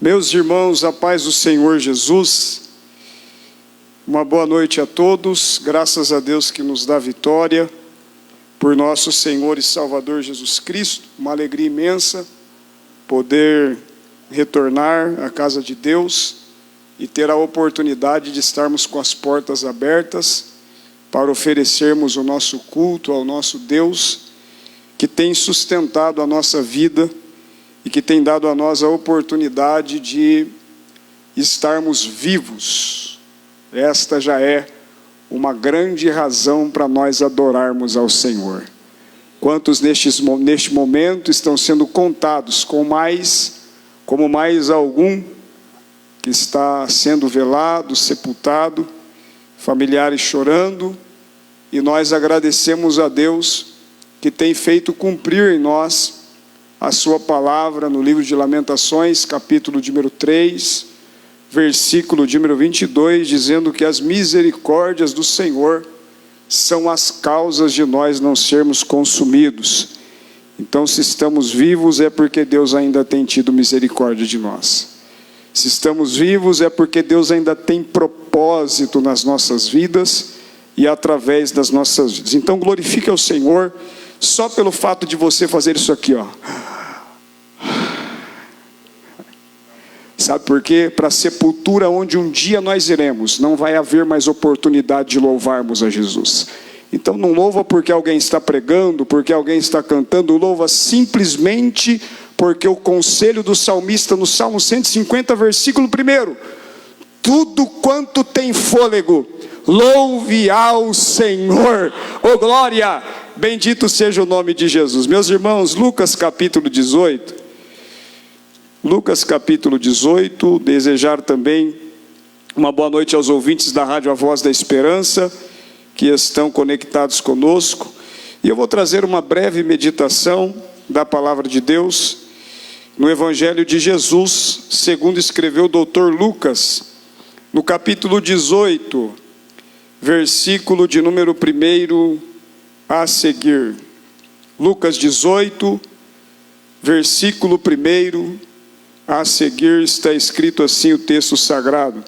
Meus irmãos, a paz do Senhor Jesus, uma boa noite a todos, graças a Deus que nos dá vitória, por nosso Senhor e Salvador Jesus Cristo, uma alegria imensa poder retornar à casa de Deus e ter a oportunidade de estarmos com as portas abertas para oferecermos o nosso culto ao nosso Deus, que tem sustentado a nossa vida e que tem dado a nós a oportunidade de estarmos vivos. Esta já é uma grande razão para nós adorarmos ao Senhor. Quantos neste momento estão sendo contados como mais algum que está sendo velado, sepultado, familiares chorando, e nós agradecemos a Deus que tem feito cumprir em nós a sua palavra no livro de Lamentações, capítulo número 3, versículo número 22, dizendo que as misericórdias do Senhor são as causas de nós não sermos consumidos. Então, se estamos vivos é porque Deus ainda tem tido misericórdia de nós. Se estamos vivos é porque Deus ainda tem propósito nas nossas vidas e através das nossas vidas. Então, glorifique ao Senhor só pelo fato de você fazer isso aqui, ó. Sabe por quê? Para a sepultura onde um dia nós iremos, não vai haver mais oportunidade de louvarmos a Jesus. Então não louva porque alguém está pregando, porque alguém está cantando, louva simplesmente porque o conselho do salmista no Salmo 150, versículo 1: tudo quanto tem fôlego, louve ao Senhor. Oh glória! Bendito seja o nome de Jesus. Meus irmãos, Lucas capítulo 18, desejar também uma boa noite aos ouvintes da Rádio A Voz da Esperança, que estão conectados conosco, e eu vou trazer uma breve meditação da Palavra de Deus, no Evangelho de Jesus, segundo escreveu o doutor Lucas, no capítulo 18, versículo de número 1 a seguir. Lucas 18, versículo 1 a seguir, está escrito assim o texto sagrado: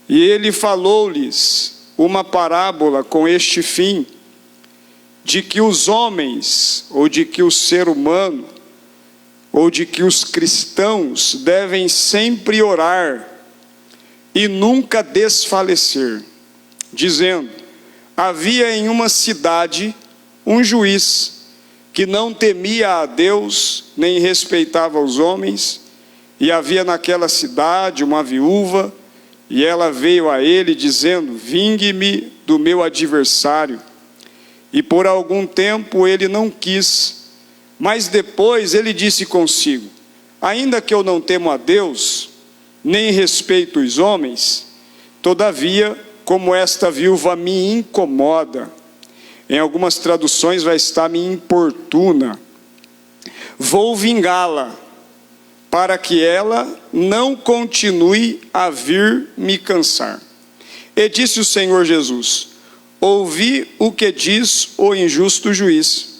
e ele falou-lhes uma parábola com este fim, de que os homens, ou de que o ser humano, ou de que os cristãos devem sempre orar e nunca desfalecer, dizendo: havia em uma cidade um juiz que não temia a Deus, nem respeitava os homens, e havia naquela cidade uma viúva, e ela veio a ele dizendo: vingue-me do meu adversário. E por algum tempo ele não quis, mas depois ele disse consigo: ainda que eu não temo a Deus, nem respeito os homens, todavia, como esta viúva me incomoda, em algumas traduções vai estar me importuna, vou vingá-la, para que ela não continue a vir me cansar. E disse o Senhor Jesus: ouvi o que diz o injusto juiz.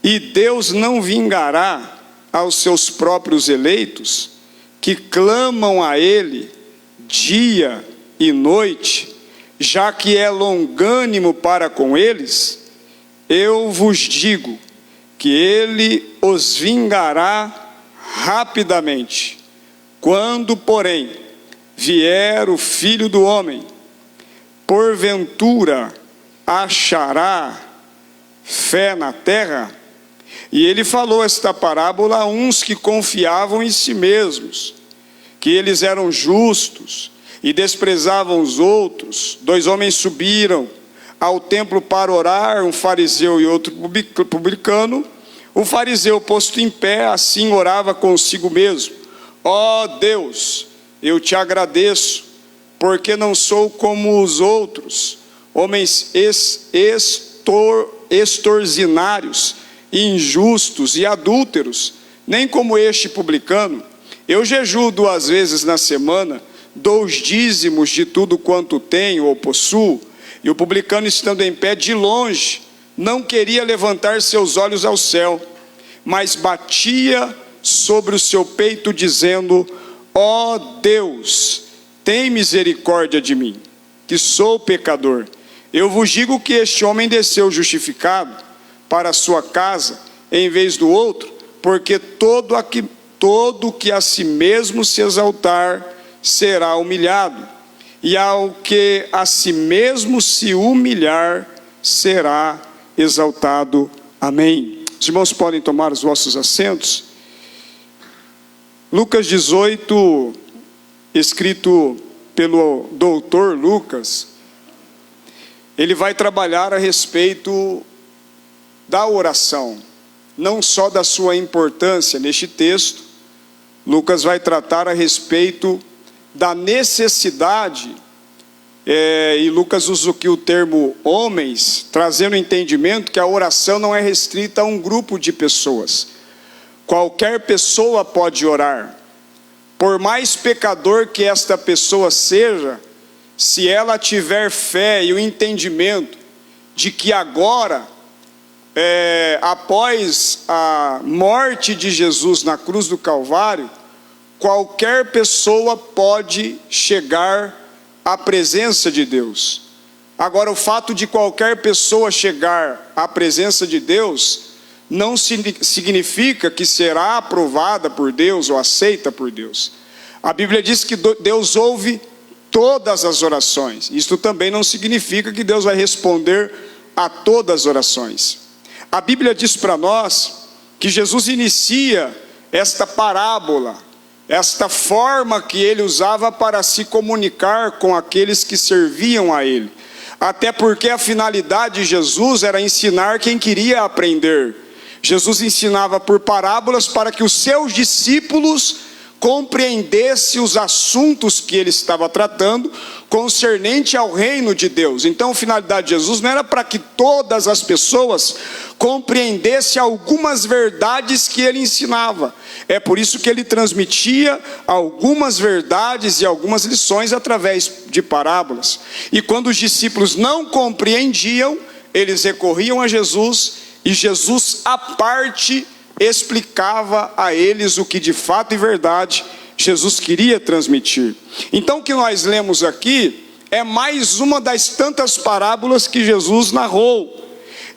E Deus não vingará aos seus próprios eleitos, que clamam a Ele dia e noite, já que é longânimo para com eles? Eu vos digo que Ele os vingará rapidamente. Quando, porém, vier o Filho do Homem, porventura achará fé na terra? E ele falou esta parábola a uns que confiavam em si mesmos, que eles eram justos e desprezavam os outros. 2 homens subiram ao templo para orar, um fariseu e outro publicano. O fariseu, posto em pé, assim orava consigo mesmo: ó Deus, eu te agradeço, porque não sou como os outros, homens extorsionários, injustos e adúlteros, nem como este publicano. Eu jejuo 2 vezes na semana, dou os dízimos de tudo quanto tenho ou possuo. E o publicano, estando em pé de longe, não queria levantar seus olhos ao céu, mas batia sobre o seu peito, dizendo: ó Deus, tem misericórdia de mim, que sou pecador. Eu vos digo que este homem desceu justificado para a sua casa, em vez do outro, porque todo que a si mesmo se exaltar, será humilhado, e ao que a si mesmo se humilhar, será exaltado. Amém. Os irmãos podem tomar os vossos assentos. Lucas 18, escrito pelo doutor Lucas, ele vai trabalhar a respeito da oração, não só da sua importância neste texto. Lucas vai tratar a respeito da necessidade, e Lucas usa aqui o termo homens, trazendo o entendimento que a oração não é restrita a um grupo de pessoas. Qualquer pessoa pode orar, por mais pecador que esta pessoa seja, se ela tiver fé e o entendimento de que agora, após a morte de Jesus na cruz do Calvário, qualquer pessoa pode chegar à presença de Deus. Agora, o fato de qualquer pessoa chegar à presença de Deus não significa que será aprovada por Deus ou aceita por Deus. A Bíblia diz que Deus ouve todas as orações. Isto também não significa que Deus vai responder a todas as orações. A Bíblia diz para nós que Jesus inicia esta parábola, esta forma que ele usava para se comunicar com aqueles que serviam a ele. Até porque a finalidade de Jesus era ensinar quem queria aprender. Jesus ensinava por parábolas para que os seus discípulos compreendessem os assuntos que ele estava tratando concernente ao reino de Deus. Então a finalidade de Jesus não era para que todas as pessoas compreendessem algumas verdades que ele ensinava. É por isso que ele transmitia algumas verdades e algumas lições através de parábolas. E quando os discípulos não compreendiam, eles recorriam a Jesus, e Jesus à parte explicava a eles o que de fato e verdade Jesus queria transmitir. Então o que nós lemos aqui é mais uma das tantas parábolas que Jesus narrou.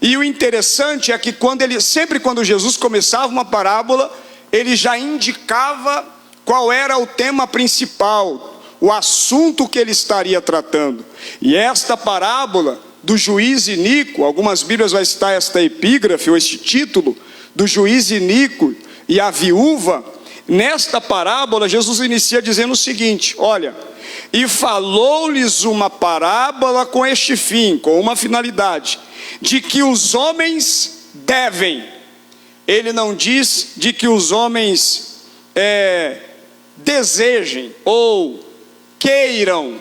E o interessante é que sempre quando Jesus começava uma parábola, ele já indicava qual era o tema principal, o assunto que ele estaria tratando. E esta parábola do juiz iníquo, algumas Bíblias vai citar esta epígrafe ou este título, do juiz iníquo e a viúva. Nesta parábola Jesus inicia dizendo o seguinte: olha, e falou-lhes uma parábola com este fim, com uma finalidade, de que os homens devem. Ele não diz de que os homens desejem ou queiram.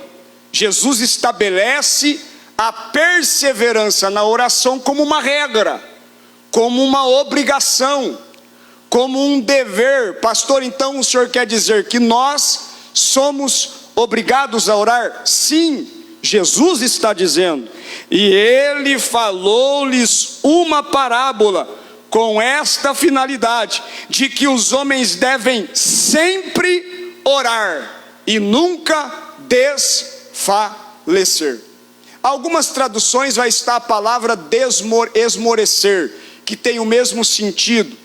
Jesus estabelece a perseverança na oração como uma regra, como uma obrigação, como um dever. Pastor, então o senhor quer dizer que nós somos obrigados a orar? Sim, Jesus está dizendo. E ele falou-lhes uma parábola com esta finalidade, de que os homens devem sempre orar e nunca desfalecer. Algumas traduções vai estar a palavra esmorecer, que tem o mesmo sentido,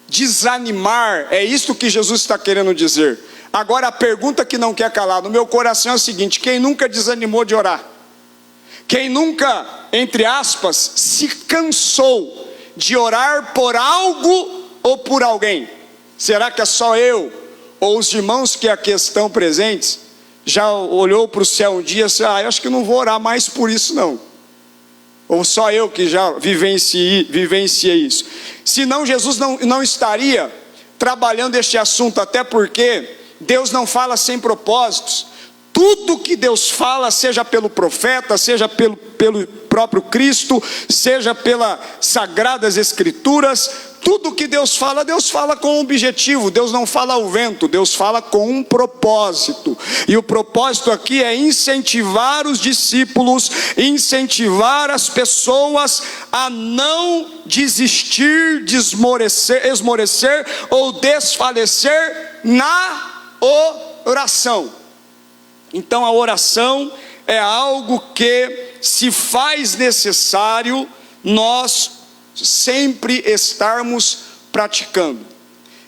desanimar. É isso que Jesus está querendo dizer. Agora a pergunta que não quer calar no meu coração é a seguinte: quem nunca desanimou de orar? Quem nunca, entre aspas, se cansou de orar por algo ou por alguém? Será que é só eu ou os irmãos que aqui estão presentes já olhou para o céu um dia e disse: eu acho que não vou orar mais por isso não? Ou só eu que já vivenciei isso? Senão Jesus não estaria trabalhando este assunto, até porque Deus não fala sem propósitos. Tudo que Deus fala, seja pelo profeta, seja pelo próprio Cristo, seja pelas Sagradas Escrituras, tudo que Deus fala com um objetivo. Deus não fala ao vento, Deus fala com um propósito. E o propósito aqui é incentivar os discípulos, incentivar as pessoas a não desistir, esmorecer ou desfalecer na oração. oração. Então a oração é algo que se faz necessário nós sempre estarmos praticando.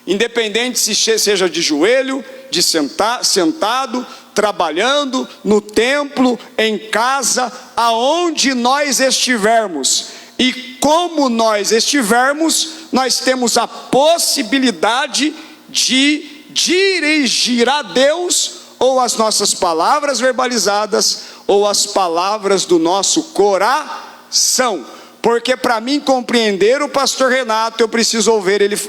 Independente se seja de joelho, de sentado, trabalhando, no templo, em casa, aonde nós estivermos. E como nós estivermos, nós temos a possibilidade de dirigir a Deus ou as nossas palavras verbalizadas ou as palavras do nosso coração. Porque para mim compreender o pastor Renato, eu preciso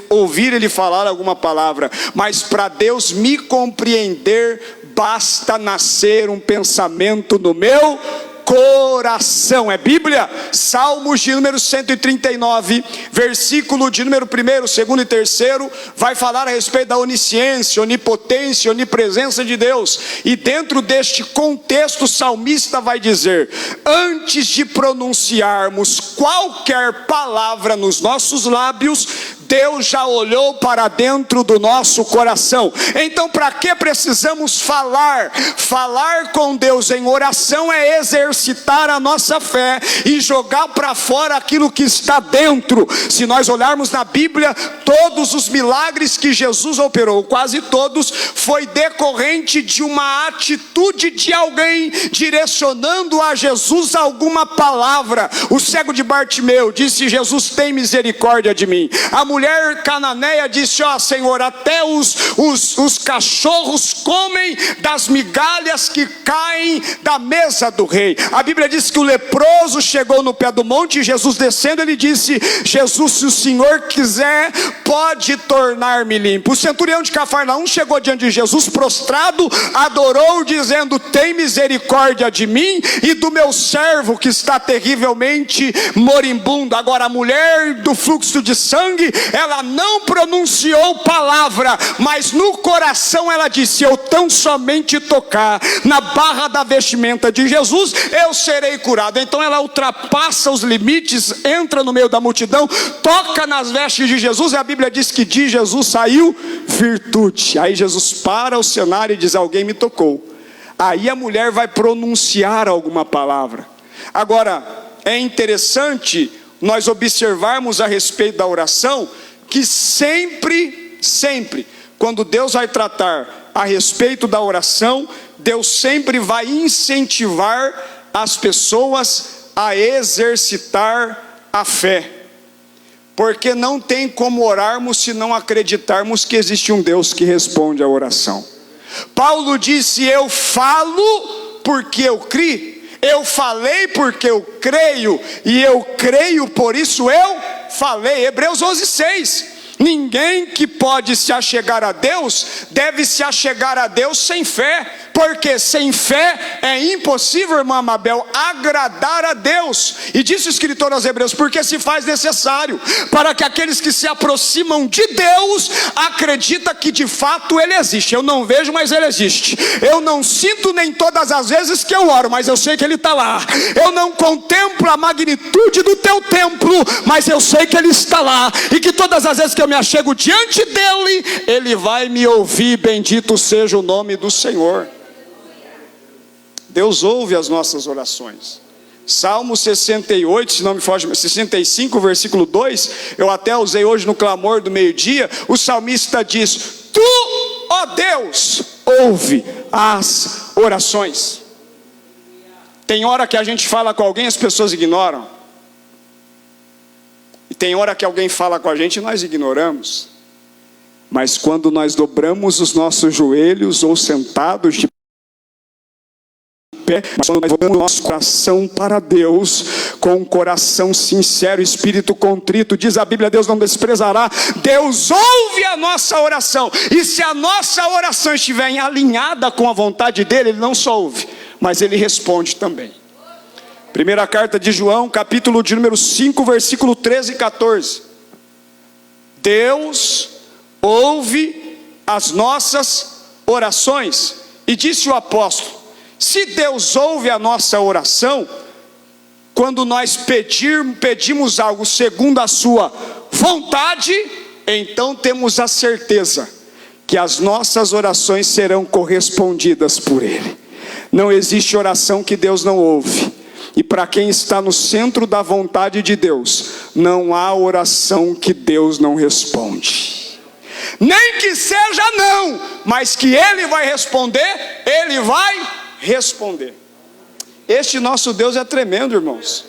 ouvir ele falar alguma palavra. Mas para Deus me compreender, basta nascer um pensamento no meu coração. É Bíblia? Salmos de número 139, versículo de número 1, 2 e 3, vai falar a respeito da onisciência, onipotência, onipresença de Deus. E dentro deste contexto, o salmista vai dizer: antes de pronunciarmos qualquer palavra nos nossos lábios, Deus já olhou para dentro do nosso coração. Então para que precisamos falar? Falar com Deus em oração é exercitar a nossa fé e jogar para fora aquilo que está dentro. Se nós olharmos na Bíblia, todos os milagres que Jesus operou, quase todos, foi decorrente de uma atitude de alguém direcionando a Jesus alguma palavra. O cego de Bartimeu disse: Jesus, tem misericórdia de mim. A mulher cananeia disse: ó Senhor, até os cachorros comem das migalhas que caem da mesa do rei. A Bíblia diz que o leproso chegou no pé do monte, e Jesus descendo, ele disse: Jesus, se o Senhor quiser, pode tornar-me limpo. O centurião de Cafarnaum chegou diante de Jesus prostrado, adorou, dizendo: tem misericórdia de mim e do meu servo que está terrivelmente moribundo. Agora a mulher do fluxo de sangue, ela não pronunciou palavra, mas no coração ela disse: eu tão somente tocar na barra da vestimenta de Jesus, eu serei curado. Então ela ultrapassa os limites, entra no meio da multidão, toca nas vestes de Jesus, e a Bíblia diz que de Jesus saiu virtude. Aí Jesus para o cenário e diz: alguém me tocou. Aí a mulher vai pronunciar alguma palavra. Agora é interessante nós observarmos a respeito da oração, que sempre, quando Deus vai tratar a respeito da oração, Deus sempre vai incentivar as pessoas a exercitar a fé. Porque não tem como orarmos se não acreditarmos que existe um Deus que responde à oração. Paulo disse: eu falo porque eu criei. Eu falei porque eu creio, e eu creio, por isso eu falei. Hebreus 11:6. Ninguém que pode se achegar a Deus, deve se achegar a Deus sem fé. Porque sem fé é impossível, irmã Mabel, agradar a Deus. E disse o escritor aos Hebreus: porque se faz necessário, para que aqueles que se aproximam de Deus, acreditam que de fato Ele existe. Eu não vejo, mas Ele existe. Eu não sinto nem todas as vezes que eu oro, mas eu sei que Ele está lá. Eu não contemplo a magnitude do teu templo, mas eu sei que Ele está lá. E que todas as vezes que eu me achego diante dEle, Ele vai me ouvir. Bendito seja o nome do Senhor. Deus ouve as nossas orações. Salmo 68, se não me foge, 65, versículo 2, eu até usei hoje no clamor do meio-dia. O salmista diz: tu, ó Deus, ouve as orações. Tem hora que a gente fala com alguém, as pessoas ignoram. E tem hora que alguém fala com a gente e nós ignoramos. Mas quando nós dobramos os nossos joelhos ou sentados de pé, mas quando nós voltamos o nosso coração para Deus, com um coração sincero, espírito contrito, diz a Bíblia: Deus não desprezará. Deus ouve a nossa oração, e se a nossa oração estiver alinhada com a vontade dEle, Ele não só ouve, mas Ele responde também. Primeira carta de João, capítulo de número 5, versículo 13 e 14. Deus ouve as nossas orações. E disse o apóstolo: se Deus ouve a nossa oração, quando nós pedimos algo segundo a sua vontade, então temos a certeza que as nossas orações serão correspondidas por Ele. Não existe oração que Deus não ouve. E para quem está no centro da vontade de Deus, não há oração que Deus não responde. Nem que seja não, mas que Ele vai responder, Ele vai responder. Este nosso Deus é tremendo, irmãos.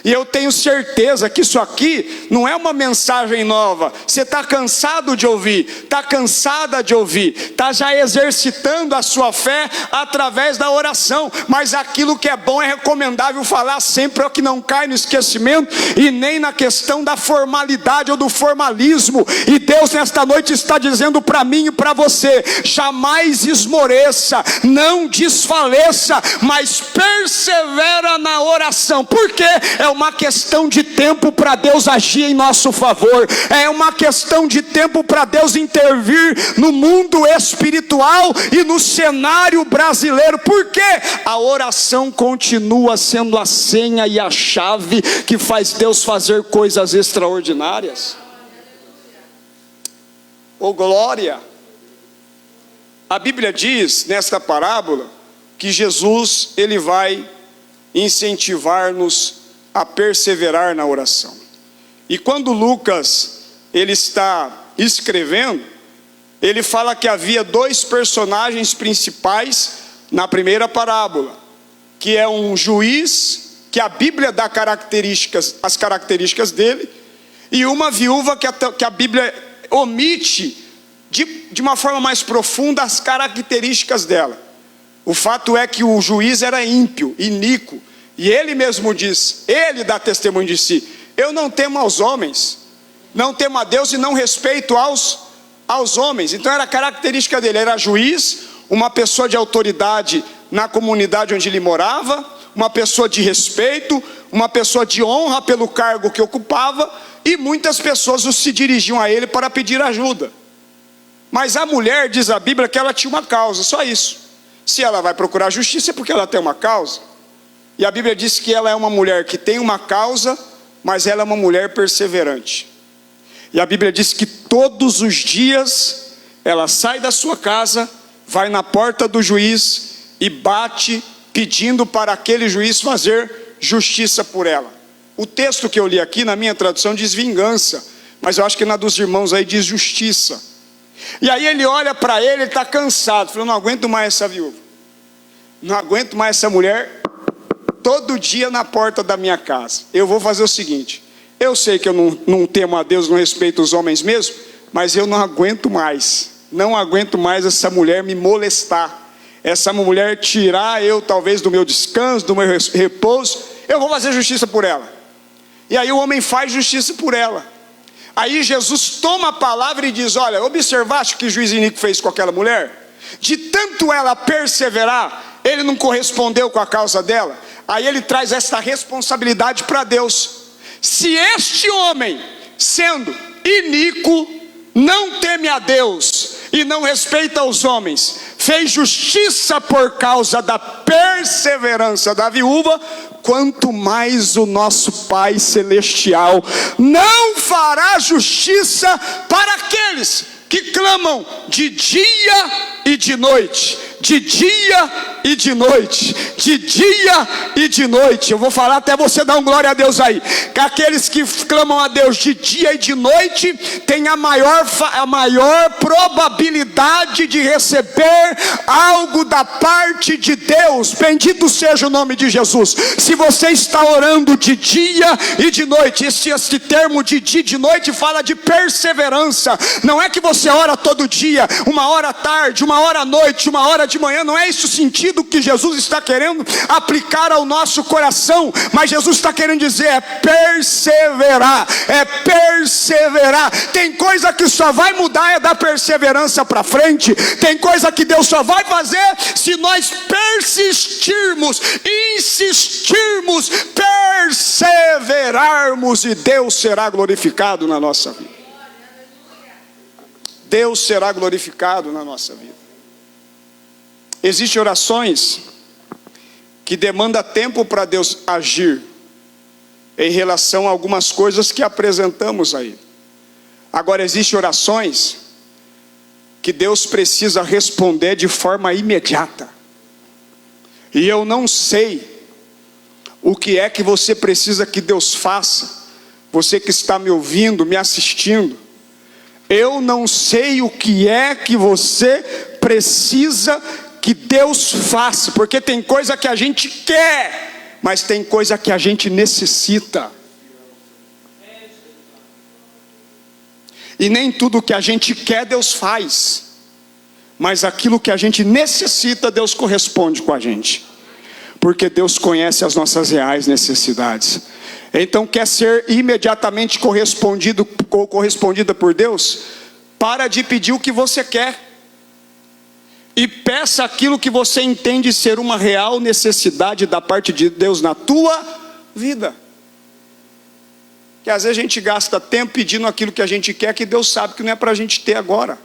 E eu tenho certeza que isso aqui não é uma mensagem nova. Você está cansado de ouvir, está cansada de ouvir, está já exercitando a sua fé através da oração. Mas aquilo que é bom é recomendável falar sempre, para que não cai no esquecimento e nem na questão da formalidade ou do formalismo. E Deus nesta noite está dizendo para mim e para você: jamais esmoreça, não desfaleça, mas persevera na oração. Por quê? É uma questão de tempo para Deus agir em nosso favor. É uma questão de tempo para Deus intervir no mundo espiritual e no cenário brasileiro. Porque a oração continua sendo a senha e a chave que faz Deus fazer coisas extraordinárias. Oh glória! A Bíblia diz nesta parábola que Jesus, ele vai incentivar-nos a perseverar na oração. E quando Lucas, ele está escrevendo, ele fala que havia dois personagens principais na primeira parábola, que é um juiz, que a Bíblia dá as características dele, e uma viúva que a Bíblia omite de uma forma mais profunda as características dela. O fato é que o juiz era ímpio, iníquo, e ele mesmo diz, ele dá testemunho de si: eu não temo aos homens, não temo a Deus e não respeito aos homens. Então era a característica dele, era juiz, uma pessoa de autoridade na comunidade onde ele morava, uma pessoa de respeito, uma pessoa de honra pelo cargo que ocupava, e muitas pessoas se dirigiam a ele para pedir ajuda. Mas a mulher, diz a Bíblia, que ela tinha uma causa, só isso. Se ela vai procurar justiça é porque ela tem uma causa. E a Bíblia diz que ela é uma mulher que tem uma causa, mas ela é uma mulher perseverante. E a Bíblia diz que todos os dias ela sai da sua casa, vai na porta do juiz e bate, pedindo para aquele juiz fazer justiça por ela. O texto que eu li aqui, na minha tradução, diz vingança, mas eu acho que na dos irmãos aí diz justiça. E aí ele olha para ele está cansado, falou: não aguento mais essa viúva, não aguento mais essa mulher todo dia na porta da minha casa. Eu vou fazer o seguinte: eu sei que eu não temo a Deus, não respeito os homens mesmo, mas eu não aguento mais essa mulher me molestar, essa mulher tirar eu talvez do meu descanso, do meu repouso. Eu vou fazer justiça por ela. E aí o homem faz justiça por ela. Aí Jesus toma a palavra e diz: olha, observaste o que o juiz iníquo fez com aquela mulher? De tanto ela perseverar, ele não correspondeu com a causa dela. Aí ele traz esta responsabilidade para Deus. Se este homem, sendo iníquo, não teme a Deus e não respeita os homens, fez justiça por causa da perseverança da viúva, quanto mais o nosso Pai Celestial não fará justiça para aqueles que clamam de dia e de noite, de dia e de noite, de dia e de noite. Eu vou falar até você dar um glória a Deus aí. Que aqueles que clamam a Deus de dia e de noite têm a maior probabilidade de receber algo da parte de Deus. Bendito seja o nome de Jesus. Se você está orando de dia e de noite, este termo de dia e de noite fala de perseverança. Não é que você ora todo dia, uma hora à tarde, uma hora à noite, uma hora de manhã. Não é esse o sentido que Jesus está querendo aplicar ao nosso coração, mas Jesus está querendo dizer é perseverar. Tem coisa que só vai mudar é da perseverança para frente. Tem coisa que Deus só vai fazer se nós persistirmos, insistirmos, perseverarmos, e Deus será glorificado na nossa vida. Deus será glorificado na nossa vida. Existem orações que demandam tempo para Deus agir em relação a algumas coisas que apresentamos aí. Agora, existem orações que Deus precisa responder de forma imediata. E eu não sei o que é que você precisa que Deus faça. Você que está me ouvindo, me assistindo, eu não sei o que é que você precisa que Deus faça, porque tem coisa que a gente quer, mas tem coisa que a gente necessita. E nem tudo que a gente quer Deus faz, mas aquilo que a gente necessita Deus corresponde com a gente, porque Deus conhece as nossas reais necessidades. Então, quer ser imediatamente correspondida por Deus? Para de pedir o que você quer e peça aquilo que você entende ser uma real necessidade da parte de Deus na tua vida. Que às vezes a gente gasta tempo pedindo aquilo que a gente quer, que Deus sabe que não é para a gente ter agora.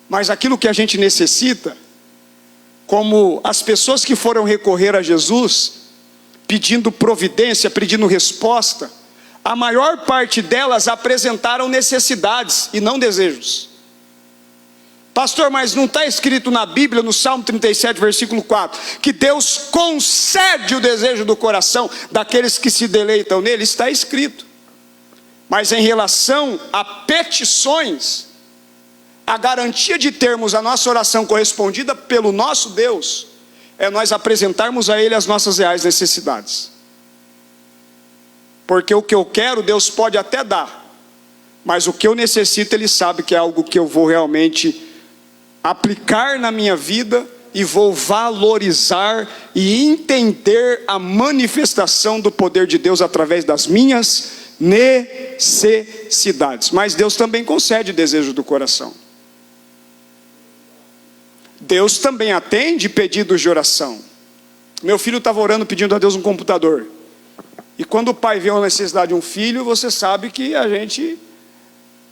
Mas aquilo que a gente necessita, como as pessoas que foram recorrer a Jesus, pedindo providência, pedindo resposta, a maior parte delas apresentaram necessidades e não desejos. Pastor, mas não está escrito na Bíblia, no Salmo 37, versículo 4, que Deus concede o desejo do coração daqueles que se deleitam nele? Está escrito. Mas em relação a petições, a garantia de termos a nossa oração correspondida pelo nosso Deus, é nós apresentarmos a Ele as nossas reais necessidades. Porque o que eu quero, Deus pode até dar, mas o que eu necessito, Ele sabe que é algo que eu vou realmente aplicar na minha vida, e vou valorizar e entender a manifestação do poder de Deus através das minhas necessidades. Mas Deus também concede o desejo do coração. Deus também atende pedidos de oração. Meu filho estava orando pedindo a Deus um computador. E quando o pai vê a necessidade de um filho, você sabe que a gente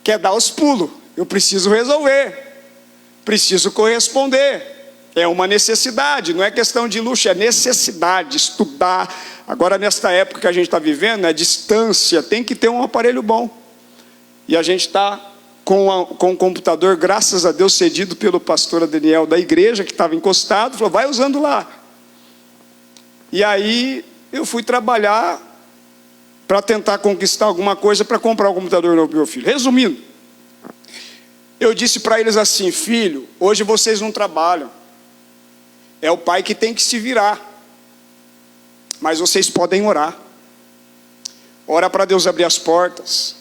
quer dar os pulos. Eu preciso resolver, preciso corresponder. É uma necessidade, não é questão de luxo, é necessidade, estudar. Agora nesta época que a gente está vivendo, é distância, tem que ter um aparelho bom. E a gente está com o computador, graças a Deus, cedido pelo pastor Daniel da igreja, que estava encostado, falou, vai usando lá. E aí eu fui trabalhar para tentar conquistar alguma coisa para comprar um computador novo para meu filho. Resumindo, eu disse para eles assim, filho, hoje vocês não trabalham, é o pai que tem que se virar, mas vocês podem orar. Ora para Deus abrir as portas,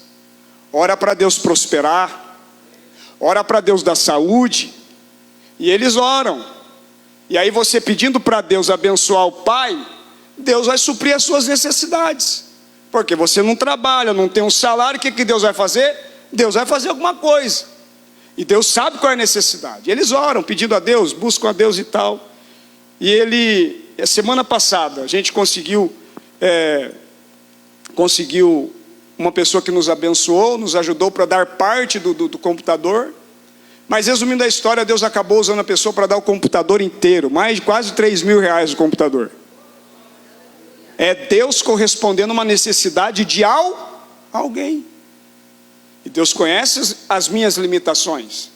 ora para Deus prosperar, ora para Deus dar saúde. E eles oram. E aí você pedindo para Deus abençoar o pai, Deus vai suprir as suas necessidades. Porque você não trabalha, não tem um salário, o que Deus vai fazer? Deus vai fazer alguma coisa. E Deus sabe qual é a necessidade. Eles oram, pedindo a Deus, buscam a Deus e tal. E semana passada, a gente conseguiu uma pessoa que nos abençoou, nos ajudou para dar parte do computador. Mas resumindo a história, Deus acabou usando a pessoa para dar o computador inteiro, mais de quase R$3.000 o computador. É Deus correspondendo a uma necessidade de alguém. E Deus conhece as minhas limitações.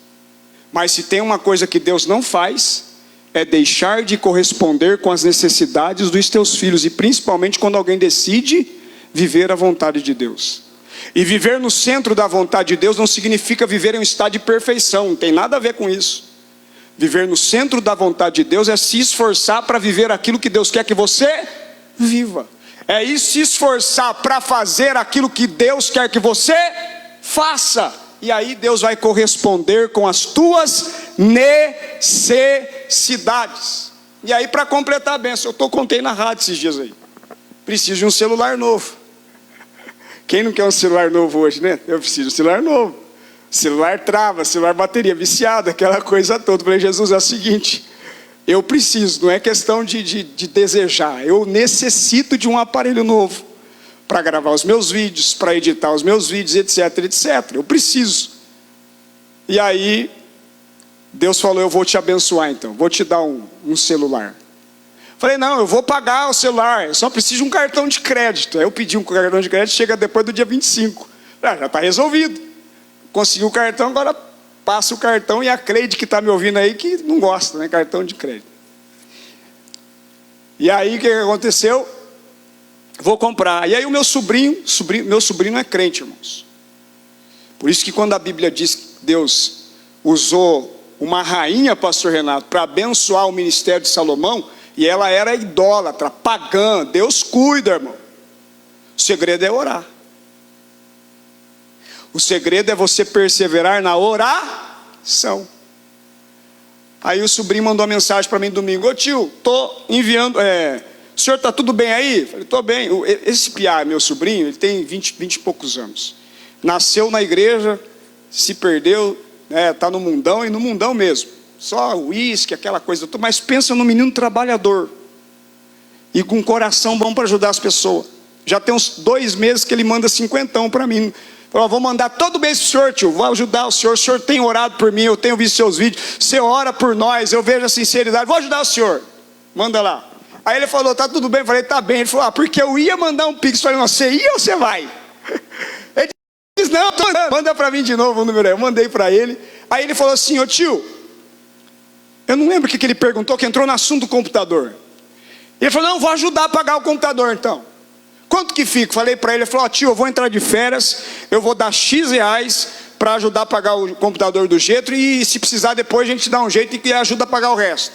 Mas se tem uma coisa que Deus não faz, é deixar de corresponder com as necessidades dos teus filhos. E principalmente quando alguém decide viver a vontade de Deus. E viver no centro da vontade de Deus não significa viver em um estado de perfeição. Não tem nada a ver com isso. Viver no centro da vontade de Deus é se esforçar para viver aquilo que Deus quer que você viva. É se esforçar para fazer aquilo que Deus quer que você faça. E aí Deus vai corresponder com as tuas necessidades. E aí, para completar a bênção, eu contei na rádio esses dias aí, preciso de um celular novo. Quem não quer um celular novo hoje, né? Eu preciso de um celular novo. Celular trava, celular bateria viciada, aquela coisa toda. Eu falei, Jesus, é o seguinte, eu preciso, não é questão de desejar, eu necessito de um aparelho novo para gravar os meus vídeos, para editar os meus vídeos, etc, etc. Eu preciso. E aí Deus falou, eu vou te abençoar então, vou te dar um celular. Falei, não, eu vou pagar o celular, eu só preciso de um cartão de crédito. Aí eu pedi um cartão de crédito, chega depois do dia 25. Já está resolvido. Consegui o cartão, agora passa o cartão e a Cleide que está me ouvindo aí, que não gosta, né? Cartão de crédito. E aí o que aconteceu? Vou comprar. E aí o meu sobrinho não é crente, irmãos. Por isso que quando a Bíblia diz que Deus usou uma rainha, pastor Renato, para abençoar o ministério de Salomão, e ela era idólatra, pagã, Deus cuida, irmão. O segredo é orar. O segredo é você perseverar na oração. Aí o sobrinho mandou uma mensagem para mim domingo: ô tio, estou enviando, o senhor está tudo bem aí? Eu falei, estou bem. Esse piá, meu sobrinho, ele tem 20 e poucos anos. Nasceu na igreja, se perdeu, está no mundão, e no mundão mesmo. Só uísque, aquela coisa. Mas pensa no menino trabalhador. E com um coração bom para ajudar as pessoas. Já tem uns 2 meses que ele manda 50 para mim. Falou, vou mandar todo mês para o senhor, tio, vou ajudar o senhor tem orado por mim, eu tenho visto seus vídeos, você ora por nós, eu vejo a sinceridade, vou ajudar o senhor, manda lá. Aí ele falou, tá tudo bem? Eu falei, tá bem. Ele falou, porque eu ia mandar um pix. Eu falei, você ia ou você vai? Ele disse, não, manda para mim de novo o número aí. Eu mandei para ele. Aí ele falou assim, ô tio, eu não lembro o que ele perguntou, que entrou no assunto do computador. Ele falou, não, vou ajudar a pagar o computador então. Quanto que fica? Falei para ele, ele falou, tio, eu vou entrar de férias, eu vou dar X reais para ajudar a pagar o computador do Getro, e se precisar depois a gente dá um jeito e ajuda a pagar o resto.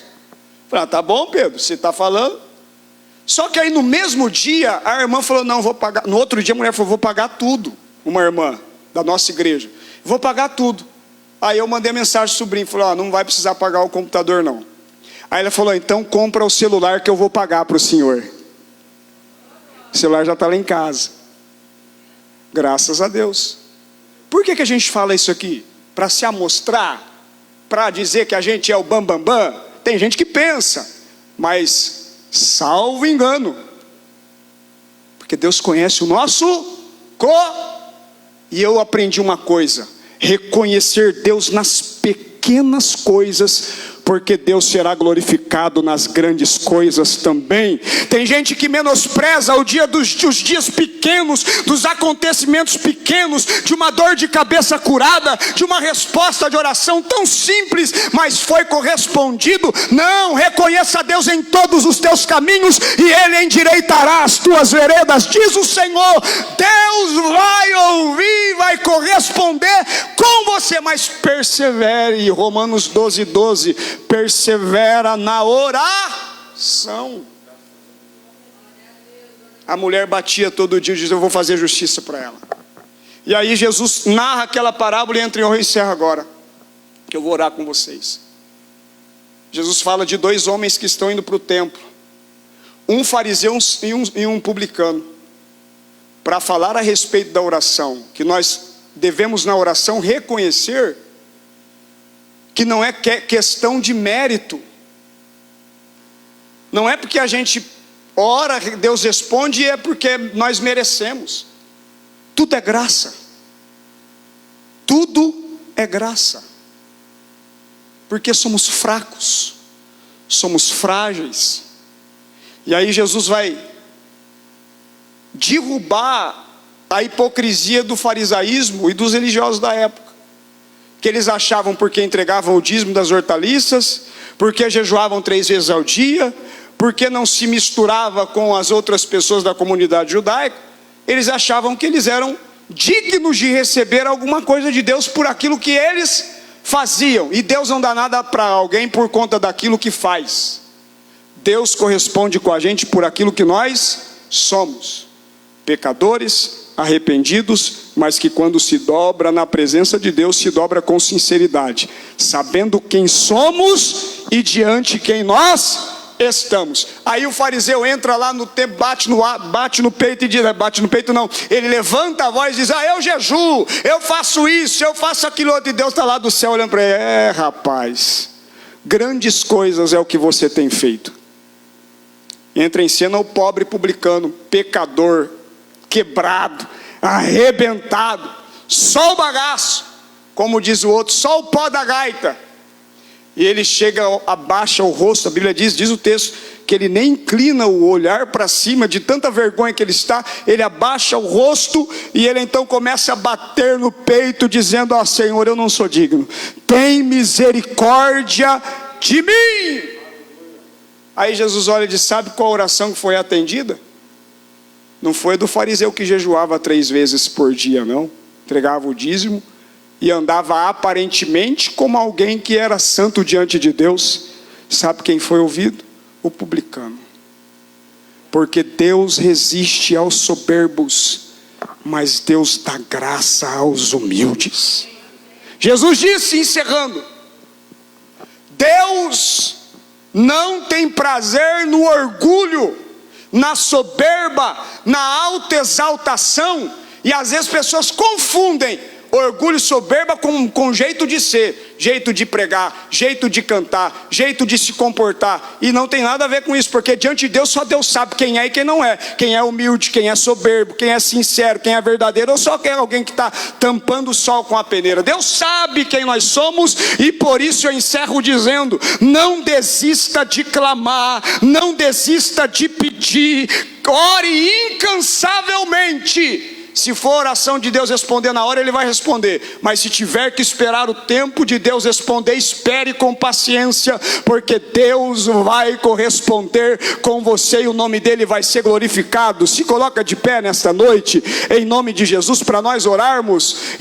Falei, tá bom, Pedro, você está falando. Só que aí no mesmo dia, a irmã falou, não, vou pagar. No outro dia a mulher falou, vou pagar tudo. Uma irmã da nossa igreja, vou pagar tudo. Aí eu mandei a mensagem ao sobrinho, falou, não vai precisar pagar o computador não. Aí ela falou, então compra o celular que eu vou pagar para o senhor. O celular já está lá em casa. Graças a Deus. Por que a gente fala isso aqui? Para se amostrar? Para dizer que a gente é o bambambam? Bam, bam? Tem gente que pensa, mas salvo engano. Porque Deus conhece o nosso E eu aprendi uma coisa: reconhecer Deus nas pequenas coisas, porque Deus será glorificado nas grandes coisas também. Tem gente que menospreza o dia os dias pequenos, dos acontecimentos pequenos, de uma dor de cabeça curada, de uma resposta de oração tão simples, mas foi correspondido. Não, reconheça Deus em todos os teus caminhos, e Ele endireitará as tuas veredas, diz o Senhor. Deus vai ouvir, vai corresponder com você, mas persevere. Romanos 12:12, persevera na oração. A mulher batia todo dia e dizia, eu vou fazer justiça para ela. E aí Jesus narra aquela parábola, e entra em honra e encerra agora, que eu vou orar com vocês. Jesus fala de 2 homens que estão indo para o templo, um fariseu e um publicano, para falar a respeito da oração, que nós devemos na oração reconhecer que não é questão de mérito. Não é porque a gente ora, Deus responde, e é porque nós merecemos. Tudo é graça. Tudo é graça. Porque somos fracos, somos frágeis. E aí Jesus vai derrubar a hipocrisia do farisaísmo e dos religiosos da época, que eles achavam, porque entregavam o dízimo das hortaliças, porque jejuavam 3 vezes ao dia, porque não se misturava com as outras pessoas da comunidade judaica, eles achavam que eles eram dignos de receber alguma coisa de Deus por aquilo que eles faziam. E Deus não dá nada para alguém por conta daquilo que faz. Deus corresponde com a gente por aquilo que nós somos: pecadores, arrependidos, mas que quando se dobra na presença de Deus, se dobra com sinceridade, sabendo quem somos e diante quem nós estamos. Aí o fariseu entra lá no templo, bate no peito e diz, bate no peito não, ele levanta a voz e diz, eu jejuo, eu faço isso, eu faço aquilo outro, e Deus está lá do céu olhando para ele, rapaz, grandes coisas é o que você tem feito. Entra em cena o pobre publicano, pecador, quebrado, arrebentado, só o bagaço, como diz o outro, só o pó da gaita. E ele chega, abaixa o rosto, a Bíblia diz o texto, que ele nem inclina o olhar para cima, de tanta vergonha que ele está, ele abaixa o rosto, e ele então começa a bater no peito, dizendo: ó Senhor, eu não sou digno, tem misericórdia de mim. Aí Jesus olha e diz: sabe qual oração que foi atendida? Não foi do fariseu que jejuava 3 vezes por dia, não, entregava o dízimo, e andava aparentemente como alguém que era santo diante de Deus. Sabe quem foi ouvido? O publicano. Porque Deus resiste aos soberbos, mas Deus dá graça aos humildes. Jesus disse, encerrando: Deus não tem prazer no orgulho, na soberba, na autoexaltação. E às vezes pessoas confundem orgulho e soberba com jeito de ser, jeito de pregar, jeito de cantar, jeito de se comportar. E não tem nada a ver com isso, porque diante de Deus só Deus sabe quem é e quem não é. Quem é humilde, quem é soberbo, quem é sincero, quem é verdadeiro, ou só quem é alguém que está tampando o sol com a peneira. Deus sabe quem nós somos, e por isso eu encerro dizendo: não desista de clamar, não desista de pedir, ore incansavelmente. Se for oração de Deus responder na hora, Ele vai responder. Mas se tiver que esperar o tempo de Deus responder, espere com paciência, porque Deus vai corresponder com você e o nome dEle vai ser glorificado. Se coloca de pé nesta noite, em nome de Jesus, para nós orarmos.